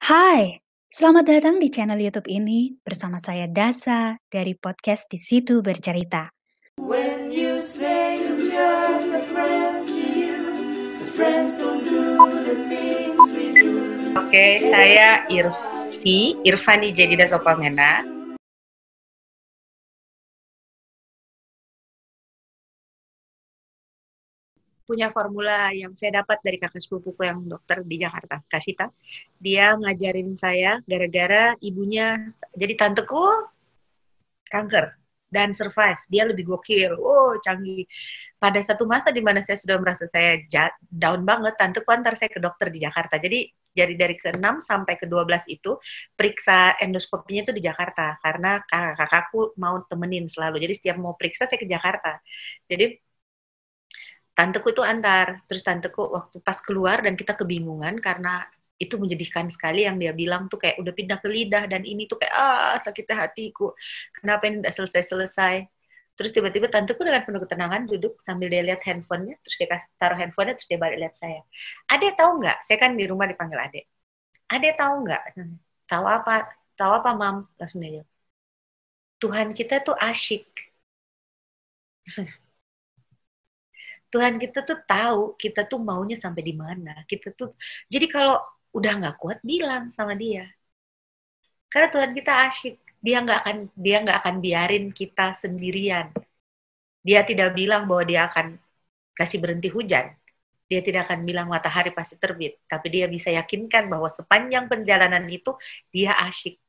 Hai, selamat datang di channel YouTube ini bersama saya Dasa dari podcast Di Situ Bercerita. When you say I'm just a friend to you, 'cause friends don't do the things we do. Oke, saya Irfani Jedida Sopamena. Punya formula yang saya dapat dari kakak sepupuku yang dokter di Jakarta, Kasita. Dia ngajarin saya gara-gara ibunya, jadi tanteku kanker dan survive. Dia lebih gokil, canggih. Pada satu masa di mana saya sudah merasa saya down banget, tanteku antar saya ke dokter di Jakarta. Jadi dari ke-6 sampai ke-12 itu periksa endoskopinya itu di Jakarta karena kakakku mau temenin selalu. Jadi setiap mau periksa saya ke Jakarta. Jadi tanteku itu antar, terus tanteku waktu pas keluar dan kita kebingungan karena itu menyedihkan sekali yang dia bilang tuh kayak udah pindah ke lidah dan ini tuh kayak sakitnya hatiku, kenapa ini tidak selesai-selesai. Terus tiba-tiba tanteku dengan penuh ketenangan duduk sambil dia lihat handphonenya, terus dia taruh handphonenya, terus dia balik lihat saya. Adek tahu nggak? Saya kan di rumah dipanggil adek. Adek tahu nggak? Tahu apa? Tahu apa, Mam? Langsung dia jawab, Tuhan kita tuh asyik. Tuhan kita tuh tahu kita tuh maunya sampai di mana. Kita tuh, jadi kalau udah nggak kuat bilang sama dia. Karena Tuhan kita asyik. Dia nggak akan biarin kita sendirian. Dia tidak bilang bahwa dia akan kasih berhenti hujan. Dia tidak akan bilang matahari pasti terbit. Tapi dia bisa yakinkan bahwa sepanjang perjalanan itu dia asyik.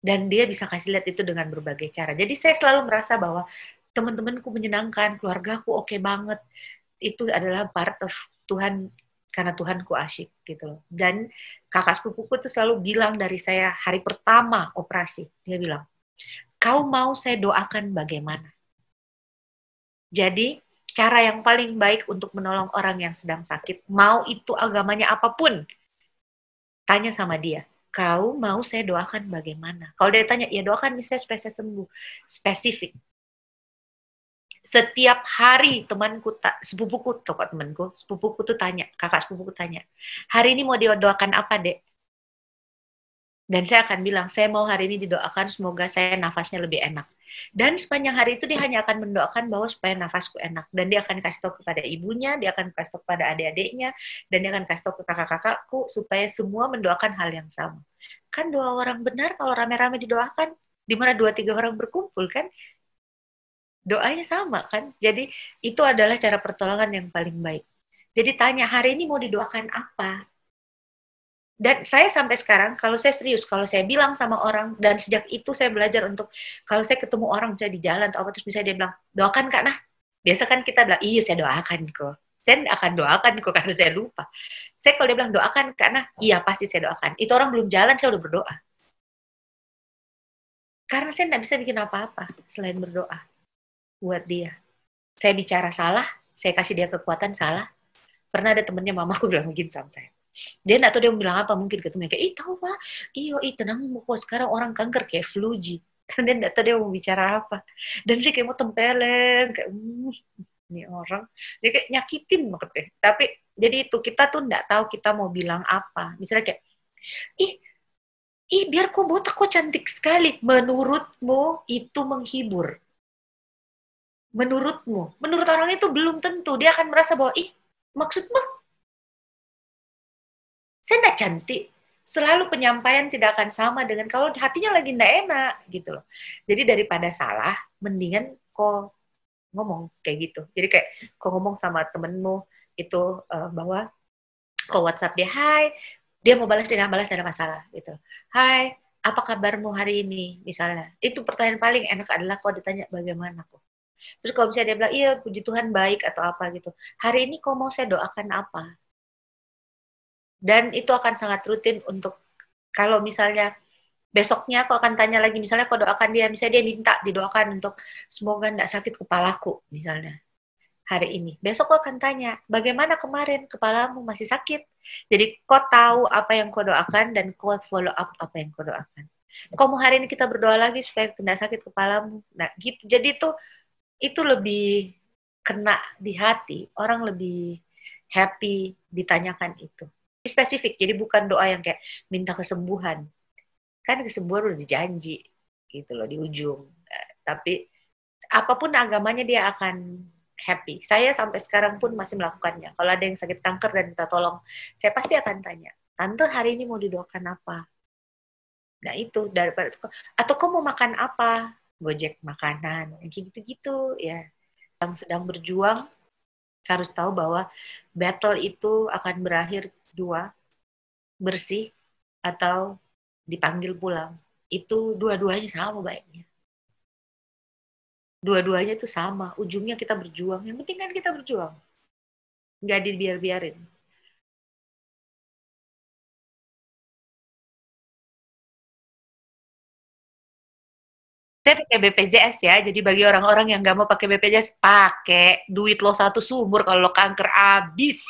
Dan dia bisa kasih lihat itu dengan berbagai cara. Jadi saya selalu merasa bahwa teman-temanku menyenangkan, keluargaku oke banget. Itu adalah part of Tuhan, karena Tuhanku asyik gitu loh. Dan kakak sepupuku tuh selalu bilang dari saya hari pertama operasi, dia bilang, kau mau saya doakan bagaimana? Jadi cara yang paling baik untuk menolong orang yang sedang sakit, mau itu agamanya apapun, tanya sama dia. Kau mau saya doakan bagaimana? Kalau dia tanya, ya doakan misalnya supaya saya sembuh. Spesifik. Setiap hari sepupuku tuh tanya, kakak sepupuku tanya, hari ini mau didoakan apa, Dek? Dan saya akan bilang, saya mau hari ini didoakan semoga saya nafasnya lebih enak. Dan sepanjang hari itu dia hanya akan mendoakan bahwa supaya nafasku enak. Dan dia akan kasih tahu kepada ibunya, dia akan kasih tahu kepada adik-adiknya, dan dia akan kasih tahu ke kakak-kakakku supaya semua mendoakan hal yang sama. Kan doa orang benar kalau rame-rame didoakan, di mana 2-3 orang berkumpul kan? Doanya sama kan? Jadi itu adalah cara pertolongan yang paling baik. Jadi tanya, hari ini mau didoakan apa? Dan saya sampai sekarang, kalau saya serius, kalau saya bilang sama orang, dan sejak itu saya belajar untuk, kalau saya ketemu orang misalnya di jalan atau apa, terus misalnya dia bilang, doakan Kak Nah. Biasa kan kita bilang, iya saya doakan kok. Saya akan doakan kok karena saya lupa. Saya kalau dia bilang, doakan Kak Nah, iya pasti saya doakan. Itu orang belum jalan, saya udah berdoa. Karena saya tidak bisa bikin apa-apa selain berdoa buat dia. Saya bicara salah, saya kasih dia kekuatan salah. Pernah ada temennya mamaku bilang begini sama saya. Dia nggak tahu dia mau bilang apa, mungkin ketemu kayak, tahu Pak, tenang kok sekarang orang kanker kayak flu ji. Karena dia nggak tahu dia mau bicara apa. Dan sih kayak mau tempeleng, kayak, ini orang, dia kayak nyakitin banget deh. Tapi jadi itu kita tuh nggak tahu kita mau bilang apa. Misalnya kayak, biar kok botak kok cantik sekali. Menurutmu itu menghibur. Menurut orang itu belum tentu. Dia akan merasa bahwa, maksudmu saya nggak cantik. Selalu penyampaian tidak akan sama dengan kalau hatinya lagi nggak enak gitu loh. Jadi daripada salah, mendingan kok ngomong kayak gitu. Jadi kayak kok ngomong sama temenmu itu bahwa kok WhatsApp dia, hai, dia mau balas, dia nggak balas, tidak ada masalah gitu. Hai, apa kabarmu hari ini misalnya. Itu pertanyaan paling enak adalah kalau ditanya bagaimana kok. Terus kalau misalnya dia bilang, iya puji Tuhan baik atau apa gitu. Hari ini kok mau saya doakan apa? Dan itu akan sangat rutin untuk kalau misalnya besoknya aku akan tanya lagi, misalnya aku doakan dia, misalnya dia minta didoakan untuk semoga tidak sakit kepalaku misalnya hari ini. Besok aku akan tanya, bagaimana kemarin kepalamu masih sakit? Jadi kau tahu apa yang kau doakan dan kau follow up apa yang kau doakan. Kau mau hari ini kita berdoa lagi supaya tidak sakit kepalamu. Nah gitu. Jadi itu lebih kena di hati, orang lebih happy ditanyakan itu. spesifik, jadi bukan doa yang kayak minta kesembuhan. Kan kesembuhan udah dijanji gitu loh di ujung. Tapi apapun agamanya dia akan happy. Saya sampai sekarang pun masih melakukannya. Kalau ada yang sakit kanker dan minta tolong, saya pasti akan tanya, tante hari ini mau didoakan apa? Nah itu daripada atau kau mau makan apa? Gojek makanan, gitu-gitu ya. Yang sedang berjuang harus tahu bahwa battle itu akan berakhir dua, bersih atau dipanggil pulang. Itu dua-duanya sama baiknya. Dua-duanya itu sama, ujungnya kita berjuang. Yang penting kan kita berjuang. Nggak dibiar-biarin. Saya pakai BPJS ya, jadi bagi orang-orang yang nggak mau pakai BPJS, pakai duit lo satu sumur kalau lo kanker abis.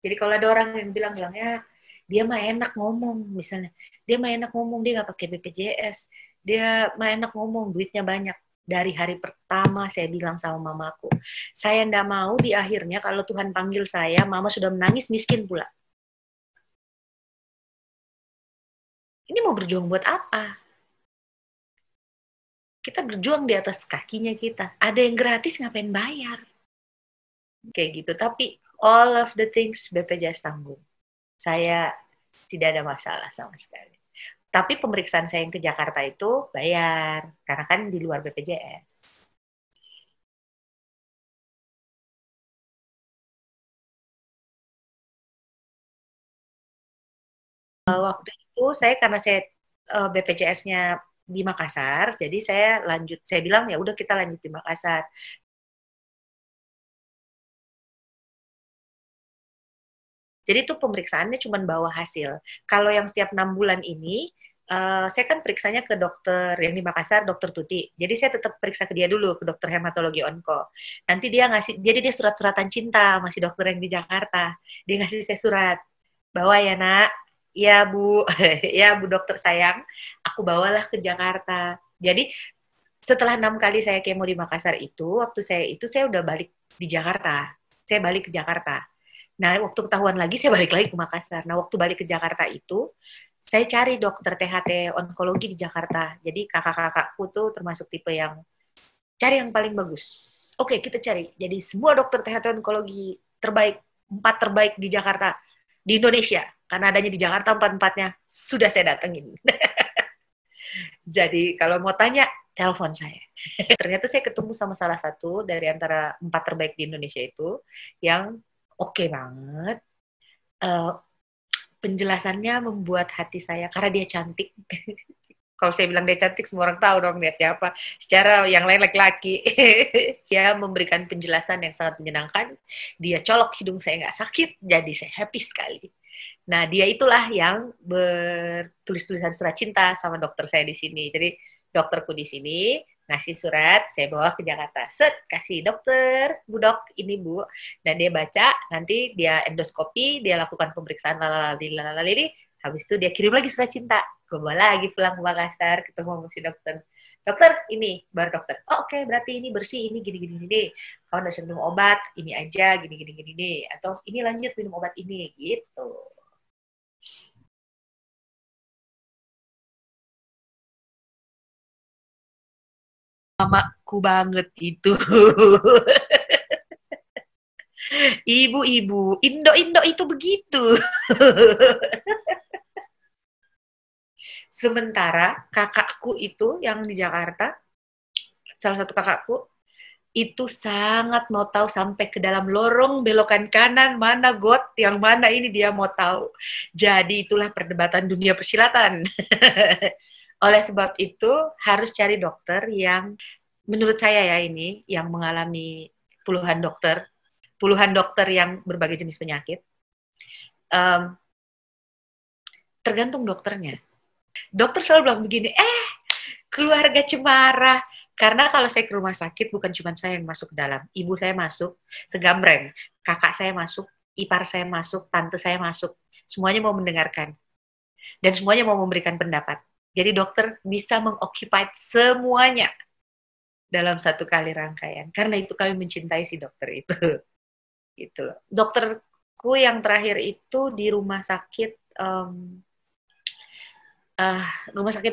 Jadi kalau ada orang yang bilang-bilangnya, dia mah enak ngomong, misalnya, dia mah enak ngomong, dia nggak pakai BPJS, dia mah enak ngomong, duitnya banyak. Dari hari pertama saya bilang sama mamaku, saya nggak mau di akhirnya kalau Tuhan panggil saya, mama sudah menangis miskin pula. Ini mau berjuang buat apa? Kita berjuang di atas kakinya kita. Ada yang gratis, ngapain bayar? Kayak gitu. Tapi all of the things BPJS tanggung. Saya tidak ada masalah sama sekali. Tapi pemeriksaan saya yang ke Jakarta itu bayar. Karena kan di luar BPJS. Waktu itu karena saya BPJS-nya di Makassar, jadi saya bilang ya udah kita lanjut di Makassar. Jadi itu pemeriksaannya cuma bawa hasil. Kalau yang setiap 6 bulan ini, saya kan periksanya ke dokter yang di Makassar, dokter Tuti. Jadi saya tetap periksa ke dia dulu, ke dokter hematologi onko. Nanti dia ngasih, jadi dia surat-suratan cinta masih dokter yang di Jakarta. Dia ngasih saya surat, bawa ya nak, ya bu, ya bu dokter sayang, aku bawalah ke Jakarta. Jadi setelah 6 kali saya kemo di Makassar itu, waktu saya udah balik di Jakarta. Saya balik ke Jakarta. Nah, waktu ketahuan lagi, saya balik lagi ke Makassar. Nah, waktu balik ke Jakarta itu, saya cari dokter THT onkologi di Jakarta. Jadi kakak-kakakku tuh termasuk tipe yang cari yang paling bagus. Oke, kita cari. Jadi semua dokter THT onkologi terbaik, 4 terbaik di Jakarta, di Indonesia. Karena adanya di Jakarta 4-4-nya, sudah saya datengin. Jadi kalau mau tanya, telepon saya. Ternyata saya ketemu sama salah satu dari antara 4 terbaik di Indonesia itu, yang oke banget. Penjelasannya membuat hati saya, karena dia cantik. Kalau saya bilang dia cantik, semua orang tahu dong dia siapa. Secara yang lain laki-laki. Dia memberikan penjelasan yang sangat menyenangkan. Dia colok hidung saya nggak sakit, jadi saya happy sekali. Nah, dia itulah yang bertulis tulisan surat cinta sama dokter saya di sini. Jadi dokterku di sini ngasih surat, saya bawa ke Jakarta. Set, kasih dokter, bu dok, ini bu. Dan dia baca, nanti dia endoskopi, dia lakukan pemeriksaan lalalali. Habis itu dia kirim lagi surat cinta. Gue bawa lagi pulang ke Makassar, ketemu sama si dokter. Dokter, ini, baru dokter. Oh, oke, berarti ini bersih, ini gini. Kalau udah minum obat, ini aja, gini. Atau ini lanjut minum obat ini, gitu. Mamaku banget itu. Ibu-ibu, Indo-Indo itu begitu. Sementara kakakku itu yang di Jakarta, salah satu kakakku, itu sangat mau tahu sampai ke dalam lorong belokan kanan, mana got, yang mana ini dia mau tahu. Jadi itulah perdebatan dunia persilatan. Oleh sebab itu harus cari dokter yang, menurut saya ya ini, yang mengalami puluhan dokter yang berbagai jenis penyakit. Tergantung dokternya. Dokter selalu bilang begini, keluarga cemara. Karena kalau saya ke rumah sakit, bukan cuma saya yang masuk ke dalam. Ibu saya masuk, segambreng. Kakak saya masuk, ipar saya masuk, tante saya masuk. Semuanya mau mendengarkan. Dan semuanya mau memberikan pendapat. Jadi dokter bisa mengoccupy semuanya dalam satu kali rangkaian. Karena itu kami mencintai si dokter itu. Gitu loh. Dokter Ku yang terakhir itu di rumah sakit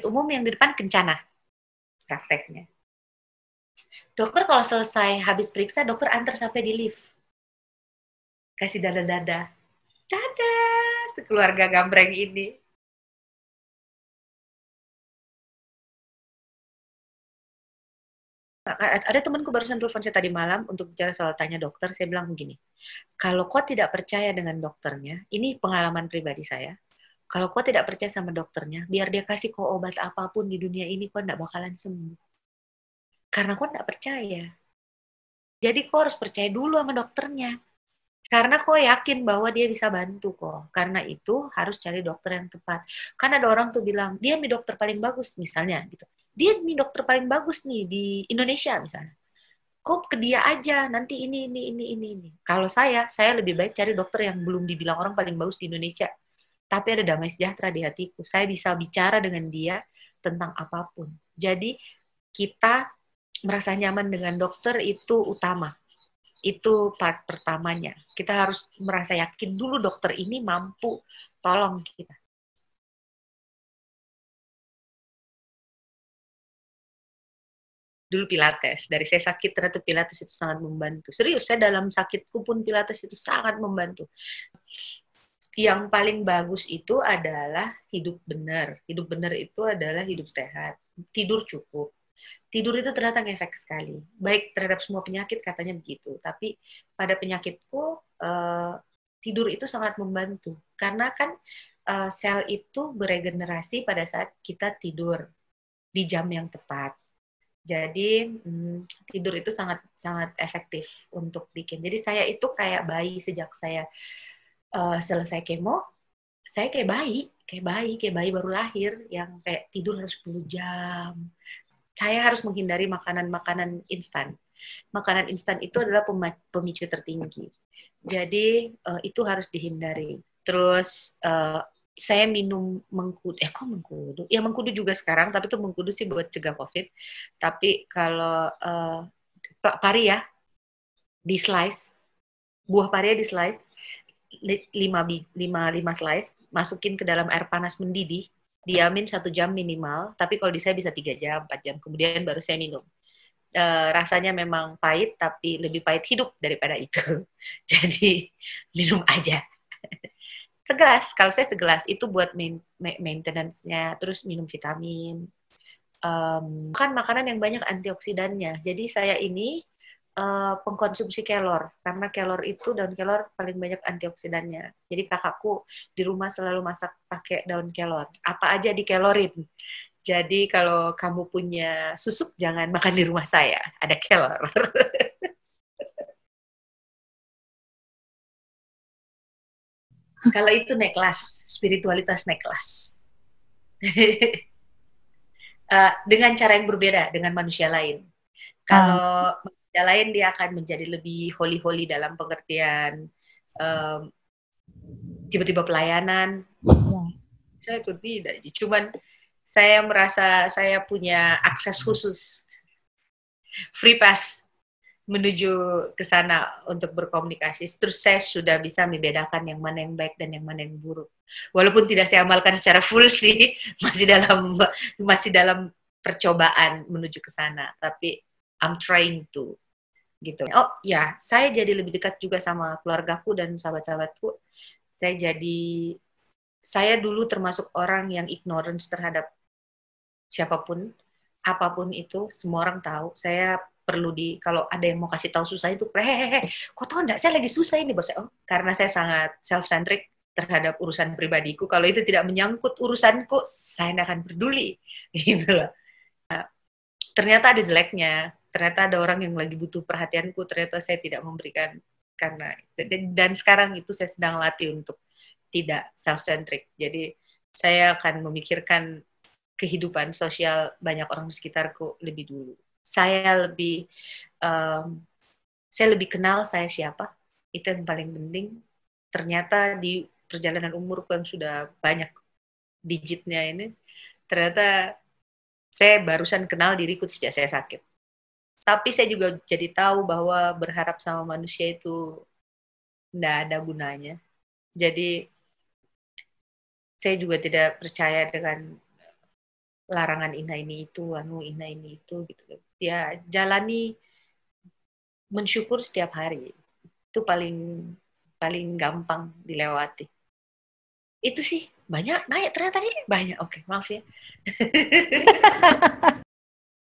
umum yang di depan Kencana prakteknya. Dokter kalau selesai habis periksa, dokter antar sampai di lift. Kasih dada-dada. Dadah, sekeluarga gambreng ini. Ada temanku barusan telepon saya tadi malam untuk bicara soal tanya dokter. Saya bilang begini, kalau kau tidak percaya dengan dokternya, ini pengalaman pribadi saya, kalau kau tidak percaya sama dokternya, biar dia kasih kau obat apapun di dunia ini, kau tidak bakalan sembuh. Karena kau tidak percaya. Jadi kau harus percaya dulu sama dokternya. Karena kau yakin bahwa dia bisa bantu kok. Karena itu harus cari dokter yang tepat. Karena ada orang tuh bilang, dia nih dokter paling bagus misalnya gitu. Dia nih dokter paling bagus nih di Indonesia misalnya. Kok ke dia aja, nanti ini. Kalau saya lebih baik cari dokter yang belum dibilang orang paling bagus di Indonesia. Tapi ada damai sejahtera di hatiku. Saya bisa bicara dengan dia tentang apapun. Jadi kita merasa nyaman dengan dokter itu utama. Itu part pertamanya. Kita harus merasa yakin dulu dokter ini mampu tolong kita. Dulu Pilates. Dari saya sakit ternyata Pilates itu sangat membantu. Serius, saya dalam sakitku pun Pilates itu sangat membantu. Yang paling bagus itu adalah hidup benar. Hidup benar itu adalah hidup sehat. Tidur cukup. Tidur itu ternyata ngefek sekali. Baik terhadap semua penyakit katanya begitu. Tapi pada penyakitku, tidur itu sangat membantu. Karena kan sel itu beregenerasi pada saat kita tidur di jam yang tepat. Jadi tidur itu sangat sangat efektif untuk bikin. Jadi saya itu kayak bayi sejak saya selesai kemo, saya kayak bayi baru lahir yang kayak tidur harus 10 jam. Saya harus menghindari makanan-makanan instan. Makanan instan itu adalah pemicu tertinggi. Jadi itu harus dihindari. Terus saya minum mengkudu. Kok mengkudu? Ya mengkudu juga sekarang, tapi itu mengkudu sih buat cegah COVID. Tapi kalau pari ya, di slice, buah pari di slice, 5 slice, masukin ke dalam air panas mendidih, diamin 1 jam minimal, tapi kalau di saya bisa 3 jam, 4 jam, kemudian baru saya minum. Rasanya memang pahit, tapi lebih pahit hidup daripada itu. Jadi minum aja. Segelas, kalau saya segelas, itu buat maintenance-nya, terus minum vitamin. Makan makanan yang banyak antioksidannya. Jadi saya ini pengkonsumsi kelor, karena kelor itu, daun kelor paling banyak antioksidannya. Jadi kakakku di rumah selalu masak pakai daun kelor. Apa aja dikelorin. Jadi kalau kamu punya susuk, jangan makan di rumah saya. Ada kelor. Kalau itu naik kelas, spiritualitas naik kelas. Dengan cara yang berbeda dengan manusia lain. Kalau manusia lain dia akan menjadi lebih holy-holy dalam pengertian tiba-tiba pelayanan. Saya itu tidak. Cuman saya merasa saya punya akses khusus, free pass menuju ke sana untuk berkomunikasi. Terus saya sudah bisa membedakan yang mana yang baik dan yang mana yang buruk. Walaupun tidak saya amalkan secara full sih, masih dalam percobaan menuju ke sana. Tapi I'm trying to gitu. Oh ya, saya jadi lebih dekat juga sama keluargaku dan sahabat-sahabatku. Saya dulu termasuk orang yang ignorance terhadap siapapun, apapun itu, semua orang tahu. Saya perlu kalau ada yang mau kasih tahu susah itu, hehehe, kok tahu enggak, saya lagi susah ini, bos. Karena saya sangat self-centric terhadap urusan pribadiku. Kalau itu tidak menyangkut urusanku, saya tidak akan peduli, gitu loh. Nah, ternyata ada jeleknya. Ternyata ada orang yang lagi butuh perhatianku. Ternyata saya tidak memberikan dan sekarang itu saya sedang latih untuk tidak self-centric. Jadi saya akan memikirkan kehidupan sosial banyak orang di sekitarku lebih dulu. Saya lebih kenal saya siapa, itu yang paling penting. Ternyata di perjalanan umurku yang sudah banyak digitnya ini, ternyata saya barusan kenal diriku sejak saya sakit. Tapi saya juga jadi tahu bahwa berharap sama manusia itu nggak ada gunanya. Jadi saya juga tidak percaya dengan larangan ini itu, ini itu gitu. Ya jalani, mensyukur setiap hari. Itu paling gampang dilewati. Itu sih banyak naik ternyata ini banyak. Oke, maaf ya.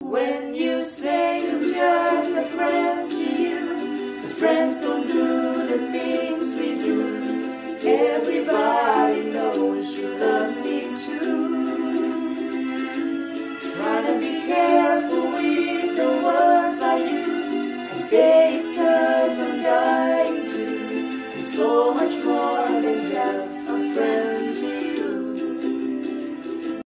When you say